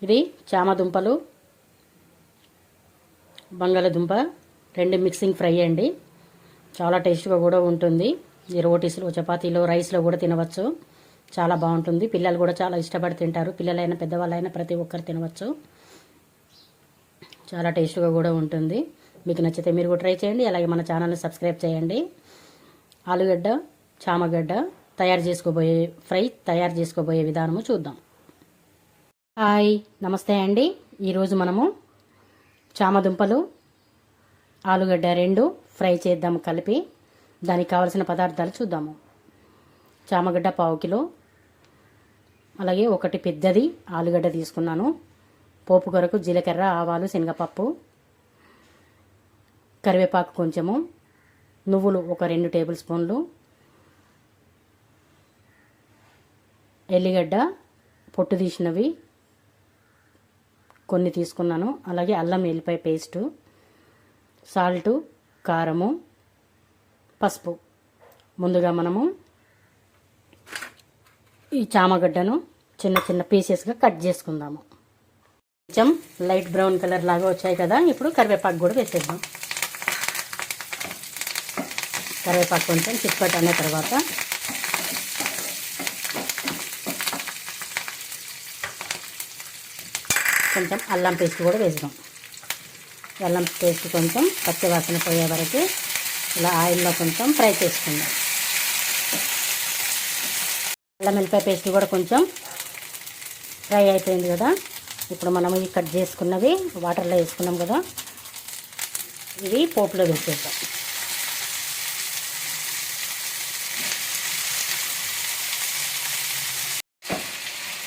ఇది చామదుంపలు బంగాళదుంప రెండు మిక్సింగ్ ఫ్రై అండి. చాలా టేస్ట్గా కూడా ఉంటుంది. ఈ రోటీస్లో, చపాతీలో, రైస్లో కూడా తినవచ్చు. చాలా బాగుంటుంది. పిల్లలు కూడా చాలా ఇష్టపడి తింటారు. పిల్లలైనా పెద్దవాళ్ళైనా ప్రతి ఒక్కరు తినవచ్చు. చాలా టేస్ట్గా కూడా ఉంటుంది. మీకు నచ్చితే మీరు కూడా ట్రై చేయండి. అలాగే మన ఛానల్ని సబ్స్క్రైబ్ చేయండి. ఆలుగడ్డ చామగడ్డ ఫ్రై తయారు చేసుకోబోయే విధానము చూద్దాం. హాయ్, నమస్తే అండి. ఈరోజు మనము చామదుంపలు ఆలుగడ్డ రెండు ఫ్రై చేద్దాం కలిపి. దానికి కావలసిన పదార్థాలు చూద్దాము. చామగడ్డ 1/2 కిలో, అలాగే ఒకటి పెద్దది ఆలుగడ్డ తీసుకున్నాను. పోపు కొరకు జీలకర్ర, ఆవాలు, శనగపప్పు, కరివేపాకు కొంచెము, నువ్వులు ఒక 2 టేబుల్ స్పూన్లు, ఎల్లిగడ్డ పొట్టు తీసినవి కొన్ని తీసుకున్నాను. అలాగే అల్లం ఎల్లిపాయ పేస్టు, సాల్టు, కారము, పసుపు. ముందుగా మనము ఈ చామగడ్డను చిన్న చిన్న పీసెస్గా కట్ చేసుకుందాము. కొంచెం లైట్ బ్రౌన్ కలర్ లాగా వచ్చాయి కదా. ఇప్పుడు కరివేపాకు కూడా వేసేద్దాం. కరివేపాకు కొంచెం చిట్పట్ అనే తర్వాత కొంచెం అల్లం పేస్ట్ కూడా వేద్దాం. అల్లం పేస్ట్ కొంచెం పచ్చివాసన పోయే వరకు ఇలా ఆయిల్లో కొంచెం ఫ్రై చేసుకుందాం. అల్లం వెల్లిపాయ పేస్ట్ కూడా కొంచెం ఫ్రై అయిపోయింది కదా. ఇప్పుడు మనం ఈ కట్ చేసుకున్నవి వాటర్లో వేసుకున్నాం కదా, ఇవి పోపులో వేసేద్దాం.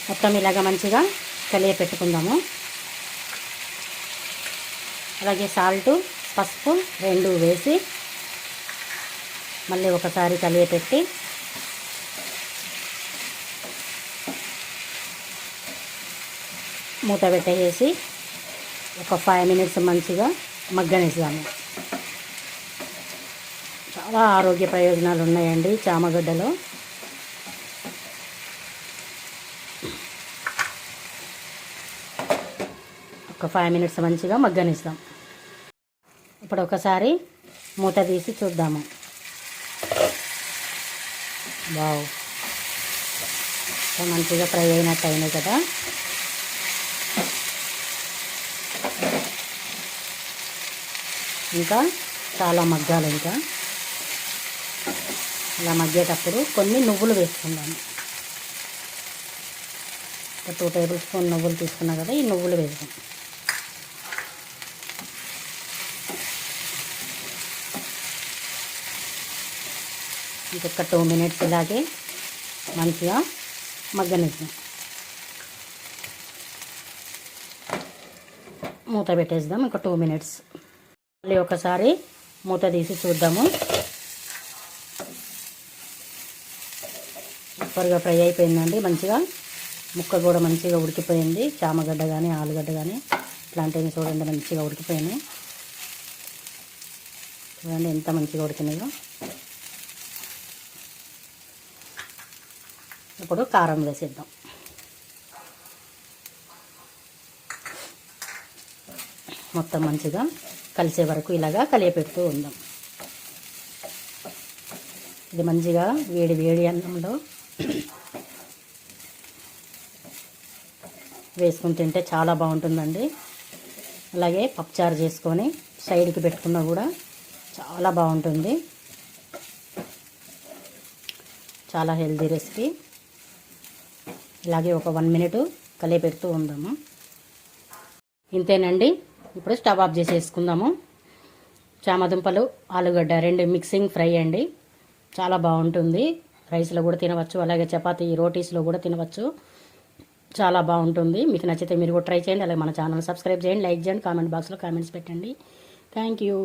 మొత్తం ఇలాగ మంచిగా కలియ పెట్టుకుందాము. అలాగే సాల్టు, పసుపు 2 వేసి మళ్ళీ ఒకసారి కలియపెట్టి మూత పెట్టేసి ఒక 5 మినిట్స్ మంచిగా మగ్గనిస్తాము. చాలా ఆరోగ్య ప్రయోజనాలు ఉన్నాయండి చామగడ్డలో. ఒక 5 మినిట్స్ మంచిగా మగ్గనిస్తాం. ఇప్పుడు ఒకసారి మూత తీసి చూద్దాము. వావ్, మంచిగా ఫ్రై అయినట్టు అయినాయి కదా. ఇంకా చాలా మగ్గాలి. ఇంకా ఇలా మగ్గేటప్పుడు కొన్ని నువ్వులు వేసుకుందాము. ఒక 2 టేబుల్ స్పూన్ నువ్వులు తీసుకున్నా కదా, ఈ నువ్వులు వేద్దాం. ఇంకొక 2 మినిట్స్ ఇలాగే మంచిగా మగ్గనిద్దాం. మూత పెట్టేద్దాం. ఇంకో 2 మినిట్స్. మళ్ళీ ఒకసారి మూత తీసి చూద్దాము. సూపర్గా ఫ్రై అయిపోయిందండి. మంచిగా ముక్క కూడా మంచిగా ఉడికిపోయింది. చామగడ్డ కానీ ఆలుగడ్డ కానీ ఇట్లాంటివి చూడండి మంచిగా ఉడికిపోయినాయి. చూడండి ఎంత మంచిగా ఉడికినాయో. ఇప్పుడు కారం వేసేద్దాం. మొత్తం మంచిగా కలిసే వరకు ఇలాగా కలియపెడుతూ ఉందాం. ఇది మంచిగా వేడి వేడి అన్నంలో వేసుకుని తింటే చాలా బాగుంటుందండి. అలాగే పప్పుచారు చేసుకొని సైడ్కి పెట్టుకున్నా కూడా చాలా బాగుంటుంది. చాలా హెల్తీ రెసిపీ. ఇలాగే ఒక 1 మినిట్ కలియపెడుతూ ఉందాము. ఇంతేనండి. ఇప్పుడు స్టవ్ ఆఫ్ చేసేసుకుందాము. చామదుంపలు ఆలుగడ్డ 2 మిక్సింగ్ ఫ్రై అండి. చాలా బాగుంటుంది. రైస్లో కూడా తినవచ్చు, అలాగే చపాతీ రోటీస్లో కూడా తినవచ్చు. చాలా బాగుంటుంది. మీకు నచ్చితే మీరు కూడా ట్రై చేయండి. అలాగే మన ఛానల్ సబ్స్క్రైబ్ చేయండి, లైక్ చేయండి, కామెంట్ బాక్స్లో కామెంట్స్ పెట్టండి. Thank you.